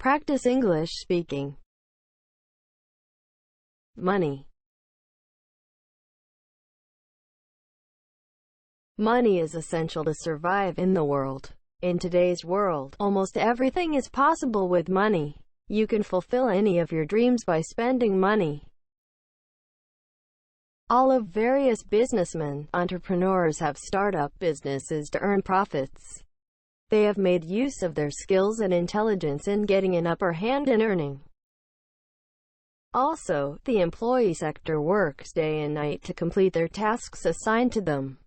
Practice English speaking. Money. Money is essential to survive in the world. In today's world, almost everything is possible with money. You can fulfill any of your dreams by spending money. All of various businessmen, entrepreneurs have startup businesses to earn profits. They have made use of their skills and intelligence in getting an upper hand in earning. Also, the employee sector works day and night to complete their tasks assigned to them.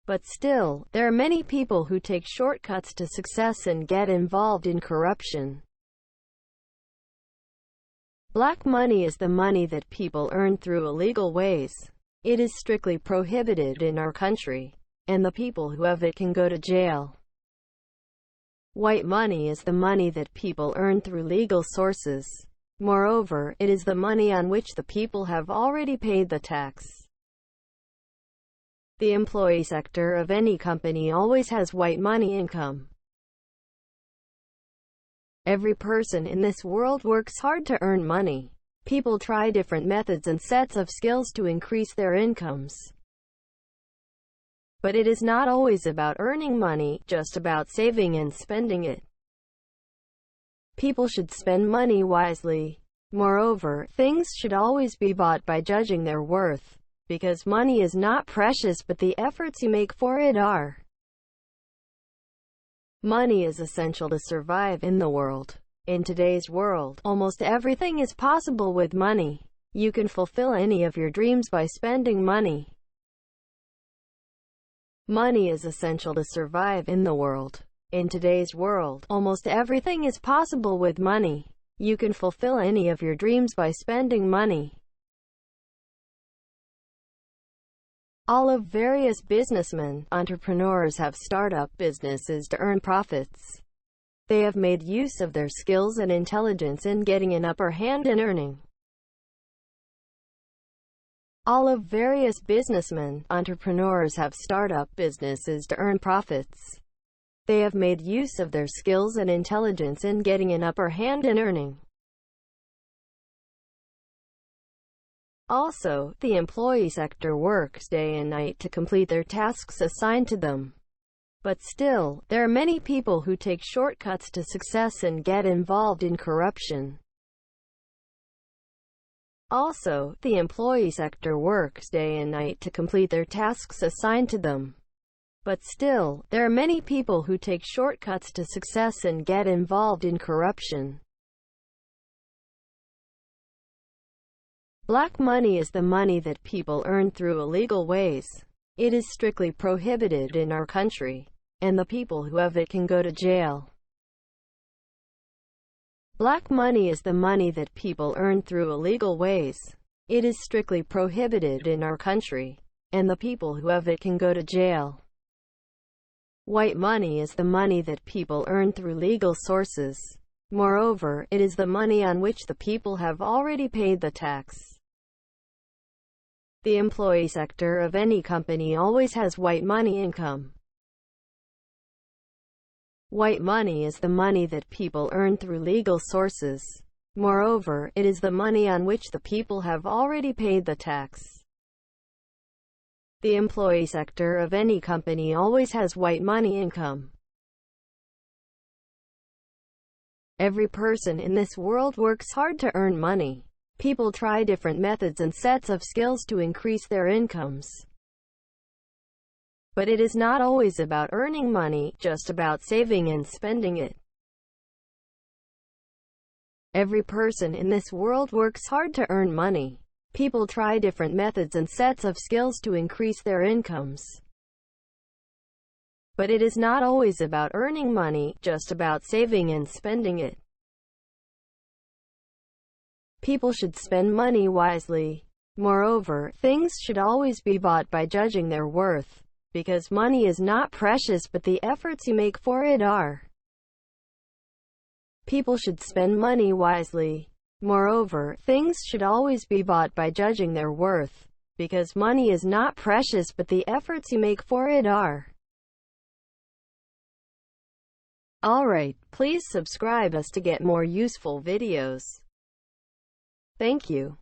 But still, there are many people who take shortcuts to success and get involved in corruption. Black money is the money that people earn through illegal ways. It is strictly prohibited in our country, and the people who have it can go to jail. White money is the money that people earn through legal sources. Moreover, it is the money on which the people have already paid the tax. The employee sector of any company always has white money income. Every person in this world works hard to earn money. People try different methods and sets of skills to increase their incomes. But it is not always about earning money, just about saving and spending it. People should spend money wisely. Moreover, things should always be bought by judging their worth, because money is not precious but the efforts you make for it are. Money is essential to survive in the world. In today's world, almost everything is possible with money. You can fulfill any of your dreams by spending money. Money is essential to survive in the world. In today's world, almost everything is possible with money. You can fulfill any of your dreams by spending money. All of various businessmen, entrepreneurs have startup businesses to earn profits. They have made use of their skills and intelligence in getting an upper hand in earning. All of various businessmen, entrepreneurs have startup businesses to earn profits. They have made use of their skills and intelligence in getting an upper hand in earning. Also, the employee sector works day and night to complete their tasks assigned to them. But still, there are many people who take shortcuts to success and get involved in corruption. Also, the employee sector works day and night to complete their tasks assigned to them. But still, there are many people who take shortcuts to success and get involved in corruption. Black money is the money that people earn through illegal ways. It is strictly prohibited in our country, and the people who have it can go to jail. Black money is the money that people earn through illegal ways. It is strictly prohibited in our country, and the people who have it can go to jail. White money is the money that people earn through legal sources. Moreover, it is the money on which the people have already paid the tax. The employee sector of any company always has white money income. White money is the money that people earn through legal sources. Moreover, it is the money on which the people have already paid the tax. The employee sector of any company always has white money income. Every person in this world works hard to earn money. People try different methods and sets of skills to increase their incomes. But it is not always about earning money, just about saving and spending it. Every person in this world works hard to earn money. People try different methods and sets of skills to increase their incomes. But it is not always about earning money, just about saving and spending it. People should spend money wisely. Moreover, things should always be bought by judging their worth, because money is not precious but the efforts you make for it are. People should spend money wisely. Moreover, things should always be bought by judging their worth, because money is not precious but the efforts you make for it are. Alright, please subscribe us to get more useful videos. Thank you.